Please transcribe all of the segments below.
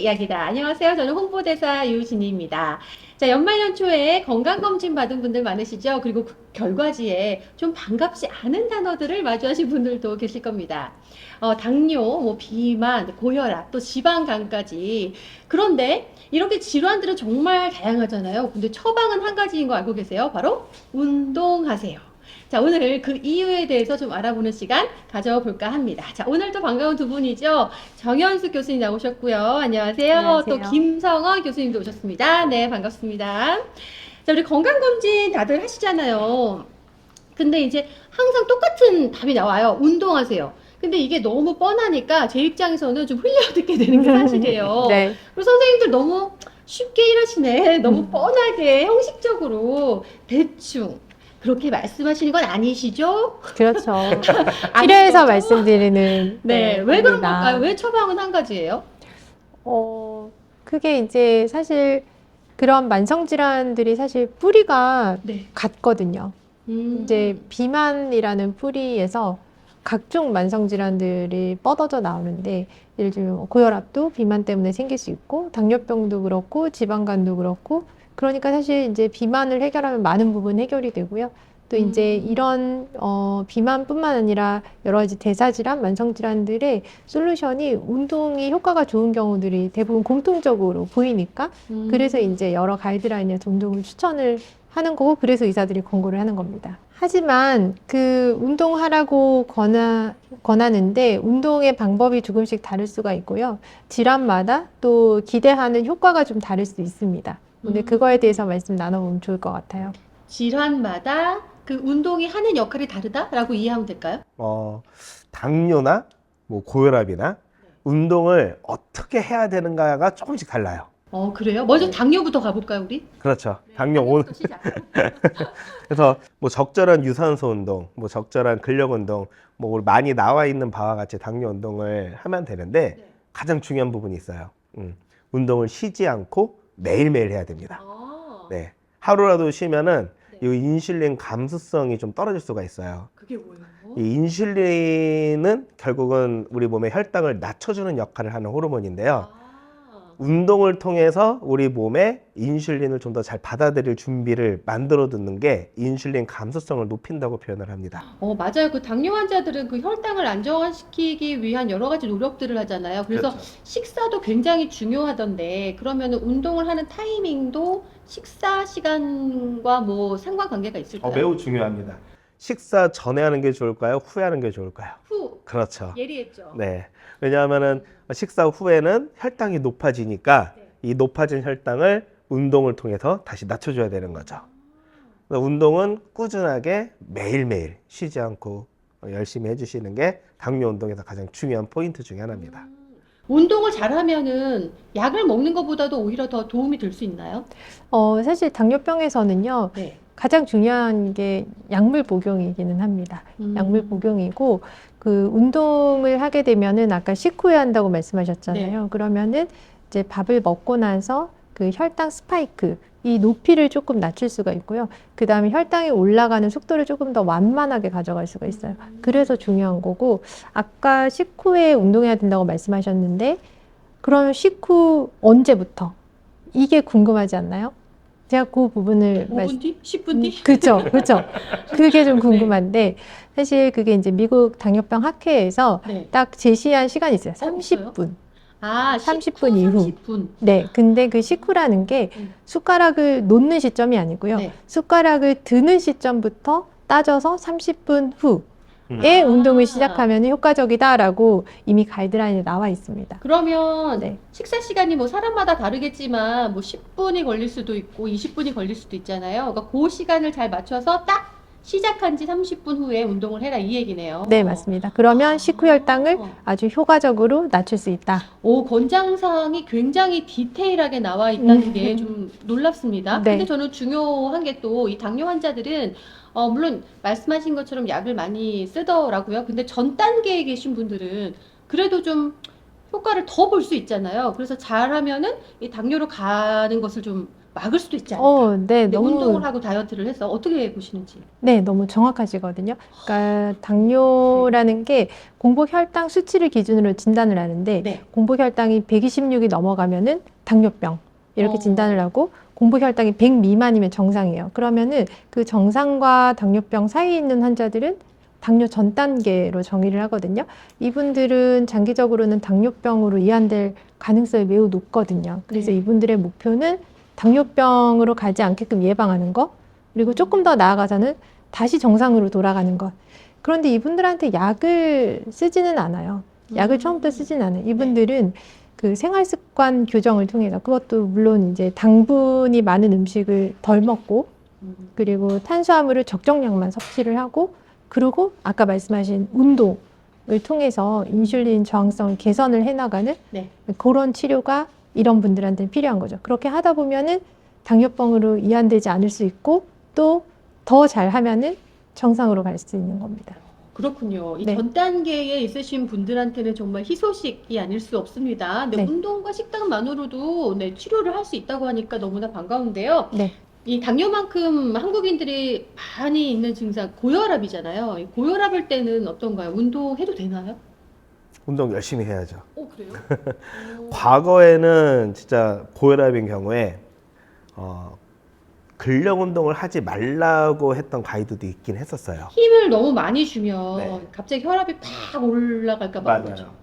이야기다. 안녕하세요. 저는 홍보대사 유진희입니다. 자, 연말연초에 건강검진 받은 분들 많으시죠? 그리고 그 결과지에 좀 반갑지 않은 단어들을 마주하신 분들도 계실 겁니다. 당뇨, 뭐 비만, 고혈압, 또 지방간까지. 그런데 이렇게 질환들은 정말 다양하잖아요. 근데 처방은 한 가지인 거 알고 계세요? 바로 운동하세요. 자, 오늘 그 이유에 대해서 좀 알아보는 시간 가져볼까 합니다. 자, 오늘도 반가운 두 분이죠. 정현숙 교수님 나오셨고요. 안녕하세요. 또 안녕하세요. 김성원 교수님도 오셨습니다. 네, 반갑습니다. 자, 우리 건강검진 다들 하시잖아요. 근데 이제 항상 똑같은 답이 나와요. 운동하세요. 근데 이게 너무 뻔하니까 제 입장에서는 좀 흘려듣게 되는 게 사실이에요. 네. 그리고 선생님들 너무 쉽게 일하시네. 너무 뻔하게, 형식적으로, 대충. 그렇게 말씀하시는 건 아니시죠? 그렇죠. 아니시죠? 필요해서 말씀드리는 네, 왜 그런 겁니다. 걸까요? 왜 처방은 한 가지예요? 그게 이제 사실 그런 만성질환들이 사실 뿌리가 네. 같거든요. 이제 비만이라는 뿌리에서 각종 만성질환들이 뻗어져 나오는데, 예를 들면 고혈압도 비만 때문에 생길 수 있고, 당뇨병도 그렇고, 지방간도 그렇고, 그러니까 사실 이제 비만을 해결하면 많은 부분 해결이 되고요. 또 이제 이런 비만뿐만 아니라 여러 가지 대사질환, 만성질환들의 솔루션이 운동이 효과가 좋은 경우들이 대부분 공통적으로 보이니까 그래서 이제 여러 가이드라인에서 운동을 추천을 하는 거고, 그래서 의사들이 권고를 하는 겁니다. 하지만 그 운동하라고 권하는데 운동의 방법이 조금씩 다를 수가 있고요. 질환마다 또 기대하는 효과가 좀 다를 수 있습니다. 근데 그거에 대해서 말씀 나눠보면 좋을 것 같아요. 질환마다 그 운동이 하는 역할이 다르다라고 이해하면 될까요? 당뇨나 뭐 고혈압이나 운동을 어떻게 해야 되는가가 조금씩 달라요. 그래요? 먼저 당뇨부터 가볼까요, 우리? 그렇죠. 당뇨 오늘 당뇨부터 시작. 그래서 뭐 적절한 유산소 운동, 뭐 적절한 근력 운동, 뭐 우리 많이 나와 있는 바와 같이 당뇨 운동을 하면 되는데 네. 가장 중요한 부분이 있어요. 운동을 쉬지 않고 매일매일 해야 됩니다. 네. 하루라도 쉬면은 이 인슐린 감수성이 좀 떨어질 수가 있어요. 그게 뭐예요? 이 인슐린은 결국은 우리 몸의 혈당을 낮춰주는 역할을 하는 호르몬인데요. 운동을 통해서 우리 몸에 인슐린을 좀 더 잘 받아들일 준비를 만들어 두는 게 인슐린 감수성을 높인다고 표현을 합니다. 맞아요. 그 당뇨 환자들은 그 혈당을 안정화시키기 위한 여러 가지 노력들을 하잖아요. 그래서 그렇죠. 식사도 굉장히 중요하던데, 그러면 운동을 하는 타이밍도 식사 시간과 뭐 상관관계가 있을까요? 매우 중요합니다. 식사 전에 하는 게 좋을까요? 후에 하는 게 좋을까요? 후, 그렇죠. 예리했죠. 네. 왜냐하면은 식사 후에는 혈당이 높아지니까 네. 이 높아진 혈당을 운동을 통해서 다시 낮춰줘야 되는 거죠. 그래서 운동은 꾸준하게 매일매일 쉬지 않고 열심히 해주시는 게 당뇨 운동에서 가장 중요한 포인트 중에 하나입니다. 운동을 잘하면은 약을 먹는 것보다도 오히려 더 도움이 될 수 있나요? 사실 당뇨병에서는요, 네. 가장 중요한 게 약물 복용이기는 합니다. 약물 복용이고, 그 운동을 하게 되면은 아까 식후에 한다고 말씀하셨잖아요. 네. 그러면은 이제 밥을 먹고 나서 그 혈당 스파이크, 이 높이를 조금 낮출 수가 있고요. 그 다음에 혈당이 올라가는 속도를 조금 더 완만하게 가져갈 수가 있어요. 그래서 중요한 거고, 아까 식후에 운동해야 된다고 말씀하셨는데, 그러면 식후 언제부터? 이게 궁금하지 않나요? 제가 그 부분을 5분 뒤? 10분 뒤? 그렇죠, 그렇죠. 그게 좀 궁금한데 사실 그게 이제 미국 당뇨병 학회에서 네. 딱 제시한 시간이 있어요. 있어요? 30분. 30분 30분 이후. 30분. 네, 근데 그 식후라는 게 숟가락을 놓는 시점이 아니고요. 네. 숟가락을 드는 시점부터 따져서 30분 후에 운동을 시작하면 효과적이다라고 이미 가이드라인에 나와 있습니다. 그러면 네. 식사 시간이 뭐 사람마다 다르겠지만 뭐 10분이 걸릴 수도 있고 20분이 걸릴 수도 있잖아요. 그러니까 그 시간을 잘 맞춰서 딱 시작한 지 30분 후에 운동을 해라 이 얘기네요. 네, 맞습니다. 그러면 식후 혈당을 아주 효과적으로 낮출 수 있다. 권장사항이 굉장히 디테일하게 나와 있다는 게 좀 놀랍습니다. 네. 근데 저는 중요한 게 또 이 당뇨 환자들은 물론 말씀하신 것처럼 약을 많이 쓰더라고요. 근데 전 단계에 계신 분들은 그래도 좀 효과를 더 볼 수 있잖아요. 그래서 잘하면은 이 당뇨로 가는 것을 좀 막을 수도 있지 않을까? 네, 근데 너무 운동을 하고 다이어트를 해서 어떻게 보시는지. 네, 너무 정확하시거든요. 그러니까 당뇨라는 게 공복 혈당 수치를 기준으로 진단을 하는데 네. 공복 혈당이 126이 넘어가면은 당뇨병 이렇게 어. 진단을 하고 공복 혈당이 100 미만이면 정상이에요. 그러면은 그 정상과 당뇨병 사이에 있는 환자들은 당뇨 전 단계로 정의를 하거든요. 이분들은 장기적으로는 당뇨병으로 이완될 가능성이 매우 높거든요. 그래서 네. 이분들의 목표는 당뇨병으로 가지 않게끔 예방하는 거, 그리고 조금 더 나아가서는 다시 정상으로 돌아가는 것. 그런데 이분들한테 약을 쓰지는 않아요. 약을 처음부터 쓰지는 않아요. 이분들은 그 생활 습관 교정을 통해서, 그것도 물론 이제 당분이 많은 음식을 덜 먹고, 그리고 탄수화물을 적정량만 섭취를 하고, 그리고 아까 말씀하신 운동을 통해서 인슐린 저항성을 개선을 해나가는 네. 그런 치료가 이런 분들한테는 필요한 거죠. 그렇게 하다 보면은 당뇨병으로 이완되지 않을 수 있고, 또 더 잘하면은 정상으로 갈 수 있는 겁니다. 그렇군요. 이 네. 전 단계에 있으신 분들한테는 정말 희소식이 아닐 수 없습니다. 네, 네. 운동과 식단만으로도 네, 치료를 할 수 있다고 하니까 너무나 반가운데요. 네. 이 당뇨만큼 한국인들이 많이 있는 증상, 고혈압이잖아요. 이 고혈압일 때는 어떤가요? 운동해도 되나요? 운동 열심히 해야죠. 그래요? 과거에는 진짜 고혈압인 경우에 근력 운동을 하지 말라고 했던 가이드도 있긴 했었어요. 힘을 너무 많이 주면 네. 갑자기 혈압이 팍 올라갈까 봐 그러죠. 맞아요.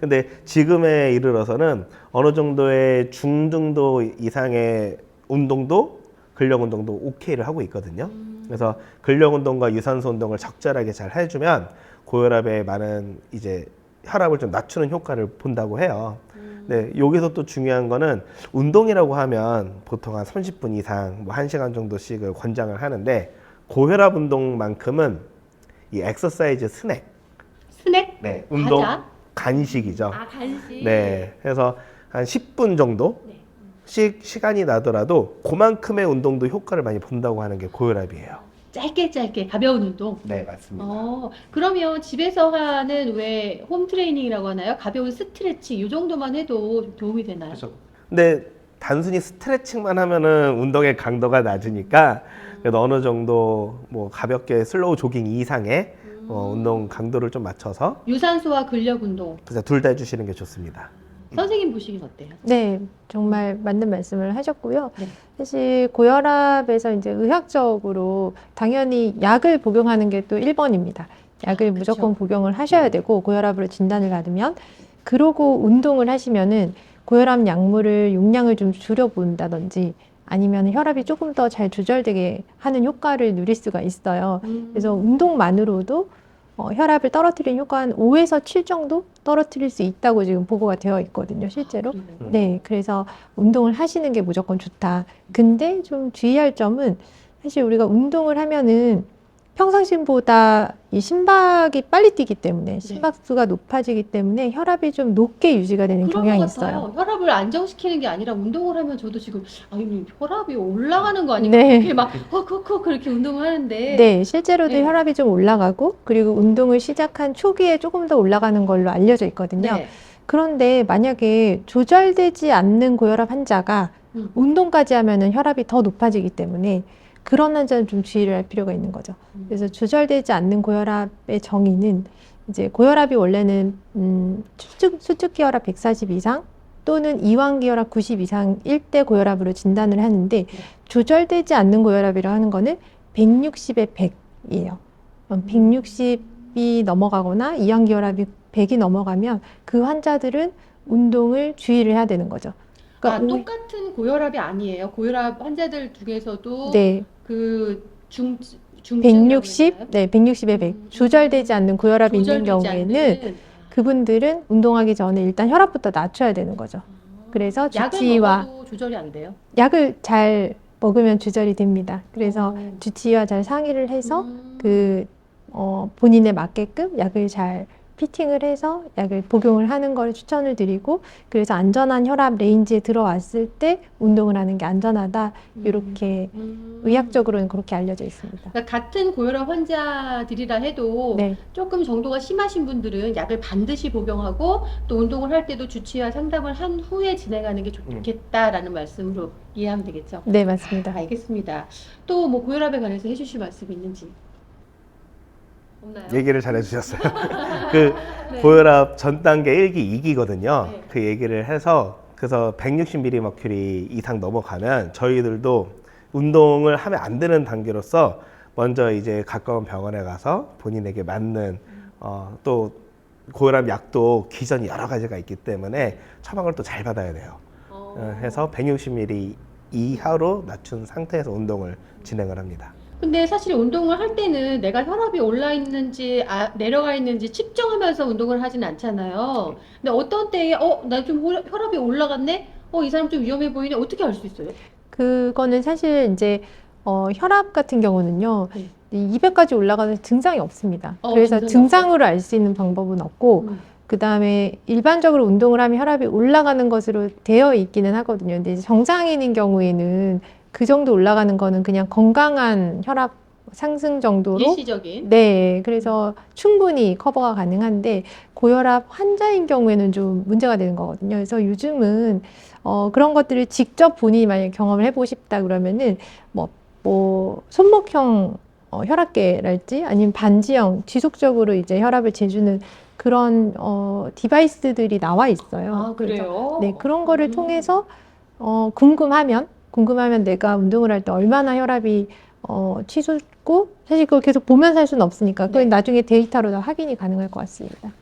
근데 지금에 이르러서는 어느 정도의 중등도 이상의 운동도 근력 운동도 오케이를 하고 있거든요. 그래서 근력 운동과 유산소 운동을 적절하게 잘 해주면 고혈압에 많은 이제 혈압을 좀 낮추는 효과를 본다고 해요. 네, 여기서 또 중요한 거는 운동이라고 하면 보통 한 30분 이상, 뭐 1시간 정도씩을 권장을 하는데 고혈압 운동만큼은 이 엑서사이즈 스낵, 스낵? 네, 운동 과자? 간식이죠. 아, 간식. 네, 그래서 한 10분 정도씩 시간이 나더라도 그만큼의 운동도 효과를 많이 본다고 하는 게 고혈압이에요. 짧게 가벼운 운동. 네, 맞습니다. 그러면 집에서 하는 왜 홈트레이닝이라고 하나요? 가벼운 스트레칭 이 정도만 해도 좀 도움이 되나요? 그렇죠. 근데 단순히 스트레칭만 하면은 운동의 강도가 낮으니까 그래도 어느 정도 뭐 가볍게 슬로우 조깅 이상의 운동 강도를 좀 맞춰서 유산소와 근력 운동. 그래서 둘 다 해주시는 게 좋습니다. 선생님 보시긴 어때요? 네, 정말 맞는 말씀을 하셨고요. 네. 사실 고혈압에서 이제 의학적으로 당연히 약을 복용하는 게 또 1번입니다. 약을 그쵸. 무조건 복용을 하셔야 되고, 고혈압으로 진단을 받으면. 그러고 운동을 하시면은 고혈압 약물을 용량을 좀 줄여본다든지 아니면 혈압이 조금 더 잘 조절되게 하는 효과를 누릴 수가 있어요. 그래서 운동만으로도 혈압을 떨어뜨리는 효과 한 5에서 7 정도 떨어뜨릴 수 있다고 지금 보고가 되어 있거든요, 실제로. 그래요? 네, 그래서 운동을 하시는 게 무조건 좋다. 근데 좀 주의할 점은 사실 우리가 운동을 하면은 평상시보다 이 심박이 빨리 뛰기 때문에 심박수가 높아지기 때문에 혈압이 좀 높게 유지가 되는 그런 경향이 것 같아요. 있어요. 혈압을 안정시키는 게 아니라 운동을 하면 저도 지금 혈압이 올라가는 거 아닌가? 네. 그렇게 막 그렇게 운동을 하는데 네, 실제로도 네. 혈압이 좀 올라가고, 그리고 운동을 시작한 초기에 조금 더 올라가는 걸로 알려져 있거든요. 네. 그런데 만약에 조절되지 않는 고혈압 환자가 운동까지 하면은 혈압이 더 높아지기 때문에 그런 환자는 좀 주의를 할 필요가 있는 거죠. 그래서 조절되지 않는 고혈압의 정의는 이제 고혈압이 원래는 수축기 혈압 140 이상 또는 이완기 혈압 90 이상일 때 고혈압으로 진단을 하는데, 조절되지 않는 고혈압이라고 하는 거는 160에 100이에요. 160이 넘어가거나 이완기 혈압이 100이 넘어가면 그 환자들은 운동을 주의를 해야 되는 거죠. 그러니까 똑같은 고혈압이 아니에요. 고혈압 환자들 중에서도 네, 중 160, 네, 160에 100. 조절되지 않는 고혈압이 있는 경우에는 그분들은 운동하기 전에 일단 혈압부터 낮춰야 되는 거죠. 그래서 약을 주치의와 먹어도 조절이 안 돼요. 약을 잘 먹으면 조절이 됩니다. 그래서 주치의와 잘 상의를 해서 본인에 맞게끔 약을 잘 피팅을 해서 약을 복용을 하는 걸 추천을 드리고, 그래서 안전한 혈압 레인지에 들어왔을 때 운동을 하는 게 안전하다, 이렇게 의학적으로는 그렇게 알려져 있습니다. 그러니까 같은 고혈압 환자들이라 해도 네, 조금 정도가 심하신 분들은 약을 반드시 복용하고 또 운동을 할 때도 주치의와 상담을 한 후에 진행하는 게 좋겠다라는 말씀으로 이해하면 되겠죠? 네, 맞습니다. 알겠습니다. 또 뭐 고혈압에 관해서 해주실 말씀이 있는지 없나요? 얘기를 잘 해주셨어요. 그 네. 고혈압 전 단계 1기, 2기거든요. 네. 그 얘기를 해서 그래서 160mmmercury 이상 넘어가면 저희들도 운동을 하면 안 되는 단계로서 먼저 이제 가까운 병원에 가서 본인에게 맞는 또 고혈압 약도 기전이 여러 가지가 있기 때문에 처방을 또 잘 받아야 돼요. 해서 160mm 이하로 낮춘 상태에서 운동을 진행을 합니다. 근데 사실 운동을 할 때는 내가 혈압이 올라 있는지 내려가 있는지 측정하면서 운동을 하진 않잖아요. 근데 어떤 때에 나 좀 혈압이 올라갔네? 이 사람 좀 위험해 보이네? 어떻게 알 수 있어요? 그거는 사실 이제 혈압 같은 경우는요, 네. 200까지 올라가는 증상이 없습니다. 그래서 증상이 증상으로 알 수 있는 방법은 없고, 그 다음에 일반적으로 운동을 하면 혈압이 올라가는 것으로 되어 있기는 하거든요. 근데 이제 정상인인 경우에는 그 정도 올라가는 거는 그냥 건강한 혈압 상승 정도로, 일시적인. 네, 그래서 충분히 커버가 가능한데 고혈압 환자인 경우에는 좀 문제가 되는 거거든요. 그래서 요즘은 그런 것들을 직접 본인이 만약에 경험을 해보고 싶다 그러면은 뭐 손목형 혈압계랄지 아니면 반지형 지속적으로 이제 혈압을 재주는 그런 디바이스들이 나와 있어요. 그래요? 네, 그런 거를 통해서 궁금하면 내가 운동을 할 때 얼마나 혈압이 치솟고, 사실 그걸 계속 보면서 할 수는 없으니까 그건 네. 나중에 데이터로 다 확인이 가능할 것 같습니다.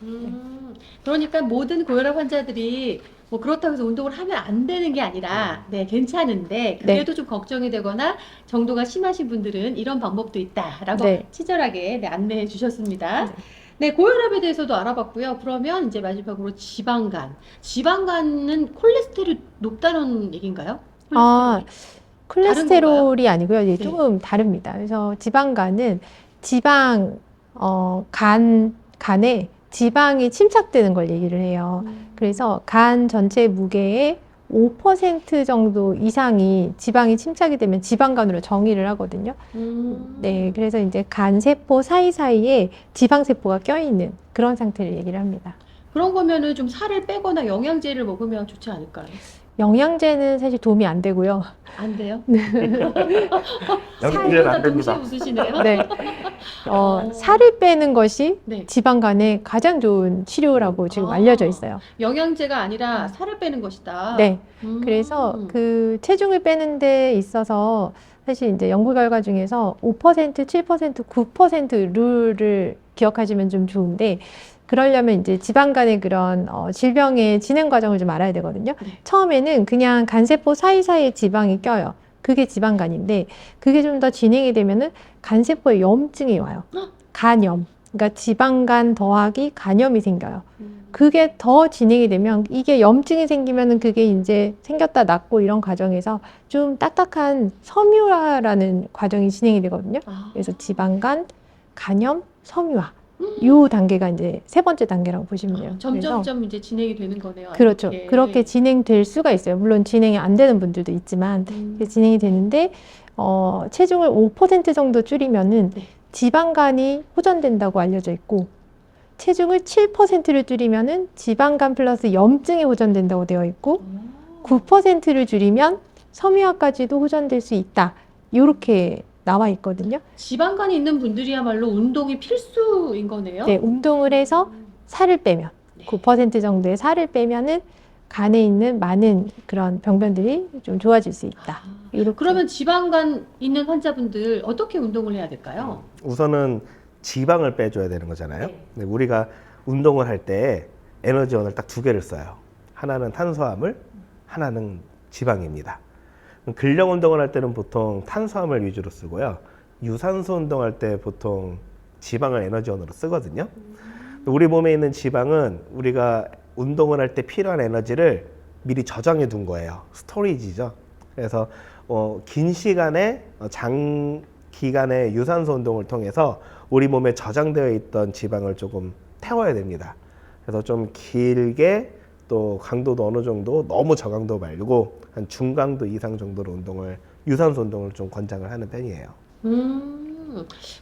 그러니까 모든 고혈압 환자들이 뭐 그렇다고 해서 운동을 하면 안 되는 게 아니라 괜찮은데 그래도 좀 걱정이 되거나 정도가 심하신 분들은 이런 방법도 있다라고 네. 친절하게 안내해 주셨습니다. 네. 네, 고혈압에 대해서도 알아봤고요. 그러면 이제 마지막으로 지방간. 지방간은 콜레스테롤이 높다는 얘기인가요? 아, 콜레스테롤이? 콜레스테롤이 아니고요. 이제 네. 조금 다릅니다. 그래서 지방간은 간에 지방이 침착되는 걸 얘기를 해요. 그래서 간 전체 무게의 5% 정도 이상이 지방이 침착이 되면 지방간으로 정의를 하거든요. 네, 그래서 이제 간 세포 사이사이에 지방 세포가 껴있는 그런 상태를 얘기를 합니다. 그런 거면은 좀 살을 빼거나 영양제를 먹으면 좋지 않을까요? 영양제는 사실 도움이 안 되고요. 안 돼요? 영양제는 안 동시에 됩니다. 웃으시네요. 네, 살을 빼는 것이 네. 지방간에 가장 좋은 치료라고 지금 알려져 있어요. 영양제가 아니라 살을 빼는 것이다. 네, 그래서 그 체중을 빼는 데 있어서 사실 이제 연구 결과 중에서 5%, 7%, 9% 룰을 기억하시면 좀 좋은데, 그러려면 이제 지방간의 그런 질병의 진행 과정을 좀 알아야 되거든요. 네. 처음에는 그냥 간세포 사이사이에 지방이 껴요. 그게 지방간인데, 그게 좀 더 진행이 되면은 간세포에 염증이 와요. 간염. 그러니까 지방간 더하기 간염이 생겨요. 그게 더 진행이 되면, 이게 염증이 생기면은 그게 이제 생겼다 낫고 이런 과정에서 좀 딱딱한 섬유화라는 과정이 진행이 되거든요. 그래서 지방간, 간염, 섬유화. 요 단계가 이제 세 번째 단계라고 보시면 돼요. 점점점 이제 진행이 되는 거네요. 그렇죠. 이렇게. 그렇게 진행될 수가 있어요. 물론 진행이 안 되는 분들도 있지만 진행이 되는데 체중을 5% 정도 줄이면은 네. 지방간이 호전된다고 알려져 있고, 체중을 7%를 줄이면은 지방간 플러스 염증이 호전된다고 되어 있고, 9%를 줄이면 섬유화까지도 호전될 수 있다. 이렇게 나와 있거든요. 지방간이 있는 분들이야말로 운동이 필수인 거네요. 네, 운동을 해서 살을 빼면, 9% 정도의 살을 빼면은 간에 있는 많은 그런 병변들이 좀 좋아질 수 있다. 이렇게. 그러면 지방간 있는 환자분들 어떻게 운동을 해야 될까요? 우선은 지방을 빼줘야 되는 거잖아요. 네. 근데 우리가 운동을 할 때 에너지원을 딱 두 개를 써요. 하나는 탄수화물, 하나는 지방입니다. 근력 운동을 할 때는 보통 탄수화물 위주로 쓰고요. 유산소 운동할 때 보통 지방을 에너지원으로 쓰거든요. 우리 몸에 있는 지방은 우리가 운동을 할 때 필요한 에너지를 미리 저장해 둔 거예요. 스토리지죠. 그래서 긴 시간에 장기간의 유산소 운동을 통해서 우리 몸에 저장되어 있던 지방을 조금 태워야 됩니다. 그래서 좀 길게 또 강도도 어느 정도 너무 저강도 말고 한 중강도 이상 정도로 운동을 유산소 운동을 좀 권장을 하는 편이에요.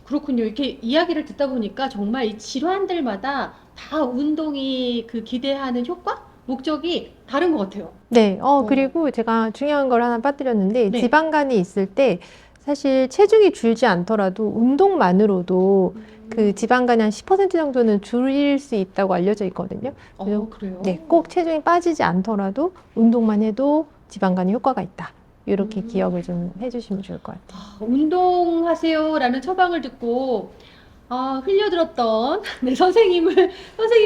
그렇군요. 이렇게 이야기를 듣다 보니까 정말 이 질환들마다 다 운동이 그 기대하는 효과, 목적이 다른 것 같아요. 네, 그리고 제가 중요한 걸 하나 빠뜨렸는데, 네. 지방간이 있을 때 사실 체중이 줄지 않더라도 운동만으로도 그 지방간이 한 10% 정도는 줄일 수 있다고 알려져 있거든요. 그래요? 네, 꼭 체중이 빠지지 않더라도 운동만 해도 지방간에 효과가 있다. 이렇게 기억을 좀 해주시면 좋을 것 같아요. 운동하세요라는 처방을 듣고 흘려들었던 네, 선생님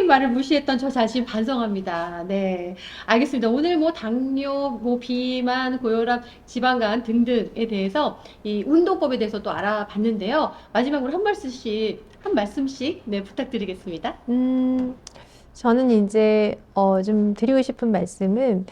말을 무시했던 저 자신 반성합니다. 네, 알겠습니다. 오늘 뭐 당뇨, 뭐 비만, 고혈압, 지방간 등등에 대해서 이 운동법에 대해서 또 알아봤는데요. 마지막으로 한 말씀씩 네, 부탁드리겠습니다. 저는 이제 좀 드리고 싶은 말씀은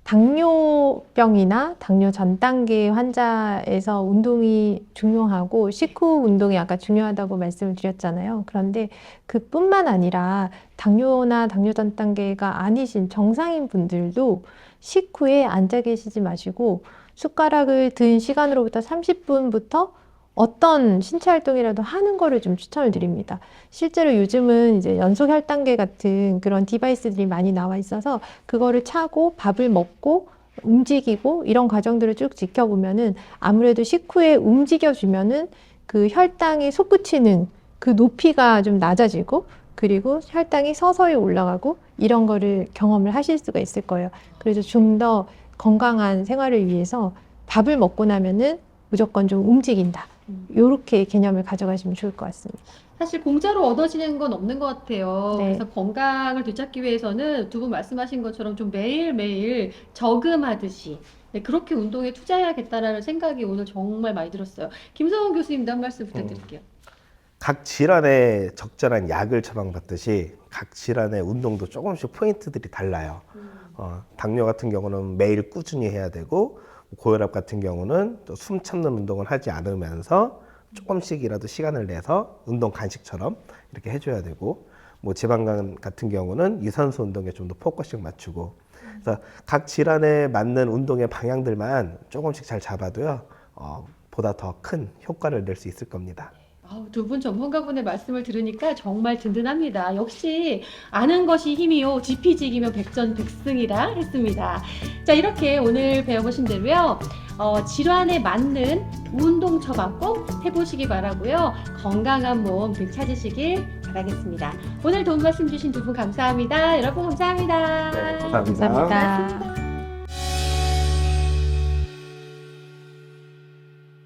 당뇨병이나 당뇨 전 단계 환자에서 운동이 중요하고 식후 운동이 아까 중요하다고 말씀을 드렸잖아요. 그런데 그뿐만 아니라 당뇨나 당뇨 전 단계가 아니신 정상인 분들도 식후에 앉아 계시지 마시고 숟가락을 든 시간으로부터 30분부터 어떤 신체 활동이라도 하는 거를 좀 추천을 드립니다. 실제로 요즘은 이제 연속 혈당계 같은 그런 디바이스들이 많이 나와 있어서 그거를 차고 밥을 먹고 움직이고 이런 과정들을 쭉 지켜보면은 아무래도 식후에 움직여주면은 그 혈당이 솟구치는 그 높이가 좀 낮아지고 그리고 혈당이 서서히 올라가고 이런 거를 경험을 하실 수가 있을 거예요. 그래서 좀 더 건강한 생활을 위해서 밥을 먹고 나면은 무조건 좀 움직인다. 이렇게 개념을 가져가시면 좋을 것 같습니다. 사실 공짜로 얻어지는 건 없는 것 같아요. 네. 그래서 건강을 되찾기 위해서는 두 분 말씀하신 것처럼 좀 매일매일 저금하듯이 네, 그렇게 운동에 투자해야겠다라는 생각이 오늘 정말 많이 들었어요. 김성원 교수님도 한 말씀 부탁드릴게요. 각 질환에 적절한 약을 처방받듯이 각 질환의 운동도 조금씩 포인트들이 달라요. 당뇨 같은 경우는 매일 꾸준히 해야 되고 고혈압 같은 경우는 또 숨 참는 운동을 하지 않으면서 조금씩이라도 시간을 내서 운동 간식처럼 이렇게 해줘야 되고 뭐 지방간 같은 경우는 유산소 운동에 좀 더 포커싱 맞추고 그래서 각 질환에 맞는 운동의 방향들만 조금씩 잘 잡아도요 보다 더 큰 효과를 낼 수 있을 겁니다. 두 분 전문가분의 말씀을 들으니까 정말 든든합니다. 역시 아는 것이 힘이요 지피지기면 백전백승이라 했습니다. 자, 이렇게 오늘 배워보신 대로요. 질환에 맞는 운동 처방 꼭 해보시기 바라고요. 건강한 몸 되찾으시길 바라겠습니다. 오늘 도움 말씀 주신 두 분 감사합니다. 여러분 감사합니다. 네, 감사합니다. 감사합니다. 고맙습니다.